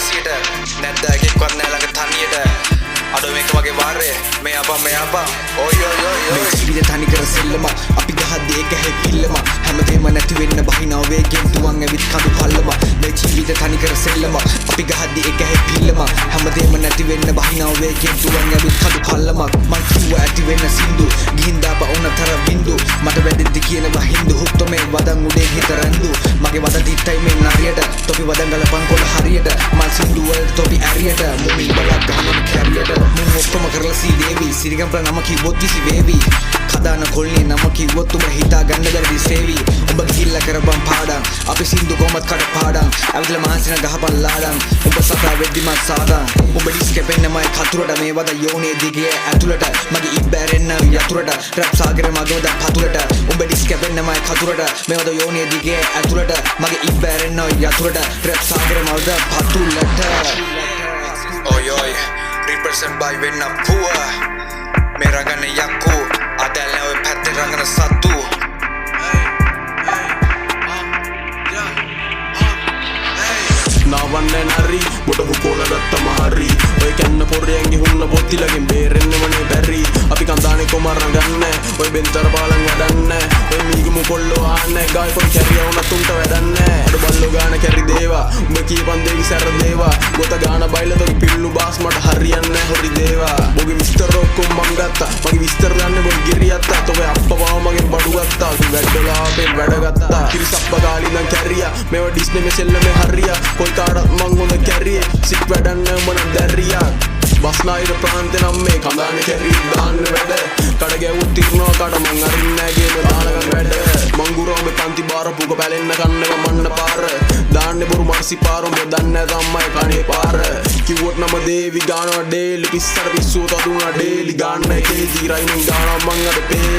සියට නැද්ද එකෙක්වත් නෑ ළඟ තනියට අඩෝ මේක වගේ වාරේ මේ අපා ඔය මේ ජීවිත තනි කර සෙල්ලම අපි ගහද්දී ඒක හැකිල්ලම හැමදේම නැති වෙන්න බහිනව වේගෙන් තුවන් ඇවිත් කඳු පල්ලම මේ ජීවිත තනි කර සෙල්ලම අපි ගහද්දී ඒක හැකිල්ලම හැමදේම නැති වෙන්න බහිනව වේගෙන් තුවන් ඇවිත් කඳු පල්ලම මං කිව්වා ඇති වෙන්න සින්දු ගිහින් දාපා උනතර බින්දු මට වැදෙද්දි කියනවා හින්දු හුක්තෝ මේ වදන් උඩේ හිත රැඳු මගේ වද දිත්තයි මේ නරියට තොපි වදන් ගලපන් කොළ හරියට මල් සින්දු වල තොපි ඇරියට මුමින් බලක් ගහන කැරියට මුන් ඔක්කොම කරලා සී දේවි සිරිගම්පල නම කිව්වොත් විසි වේවි කදාන කොල්ලේ නම කිව්වොත් උඹ හිතා ගන්න බැරි සේවි උඹ ගිහිල්ලා කරපන් පාඩම් අපි සින්දු කොමත් කඩ පාඩම් ඇවිල්ලා මහන්සින ගහපන් ලාඩම් උඹ සතා වෙද්දි මත් සාදම් උඹ ඩිස්කෙපෙන්න මයි කතුරට මේ වද යෝනේ දිගේ ඇතුළට මගේ ඉබ්බැරෙන්න යතුරට රැප් සාගරේ මගේ වද පතුලට උඹ ඩිස්කෙපෙන්න මයි කතුරට මේ වද යෝනේ දිගේ ඇතුළට මගේ ඉබ්බැරෙන්න යතුරට රැප් සාගරේ මවද පතුලට ඔය represent by වෙන්න පුව මේ රගන යක්කු අදැල්න ඔය පැත්තේ රගන සත්තු නාවන්නේ නරි මොඩ හුකෝල ගත්තම හරි ඔය කන්න පොරයන්ගේ හුන්න පොත්තිලගෙන් බේරෙන්නමනේ බැරි අපි කන්දානේ කොමරන් ගන්න ඔය බෙන්තර පාලන් වඩන්න ඔය මීගමු කොල්ලෝ ආන්න ගායි කොයි කැරිය වුණත් උන්ට වැඩන්න අඩ බල්ලෝ ගාන කැරි දේවා උඹ කීපන් දෙවි සැර දේවා ගොත ගාන බයිලතොගේ පිල්ලු බාස් මට හරියන්නේ හොරි දේවා බොගේ විස්තර ඔක්කොම මං ගත්තා මගේ විස්තර දන්නේ බොල් ගිරියත්තා තොබේ අප්පා මගෙන් බඩු ගත්තා වැඩලා අපේ වැඩ ගත්තා කිරිසප්ප ගාලි නම් කැරියා මේව ඩිස්නේ මෙසෙල්ල මේ හරියා කොයි කාඩත් මං හොඳ කැරියේ සික් වැඩන්න මන දැරියා බස්නායිර ප්‍රාන්තේ නම් මේ කඳානේ කැරි දාන්න වැඩ කඩ ගැවුත් තිරනවා කට මං අරින්නේ නෑ ගේම දානගන් වැඩ මංගුරෝමේ පන්ති බාර පුක බැලෙන්න කන්නව මන්න පාර දාන්නේ බොරු මර්සි පාරොම දන්නේ තමයි කණේ පාර කිව්වොත් නම දේවි ගානවා ඩේලි පිස්සර පිස්සුව තදුනා ඩේලි ගන්න එකේ දීරයි මං ගානවා මං අද පේ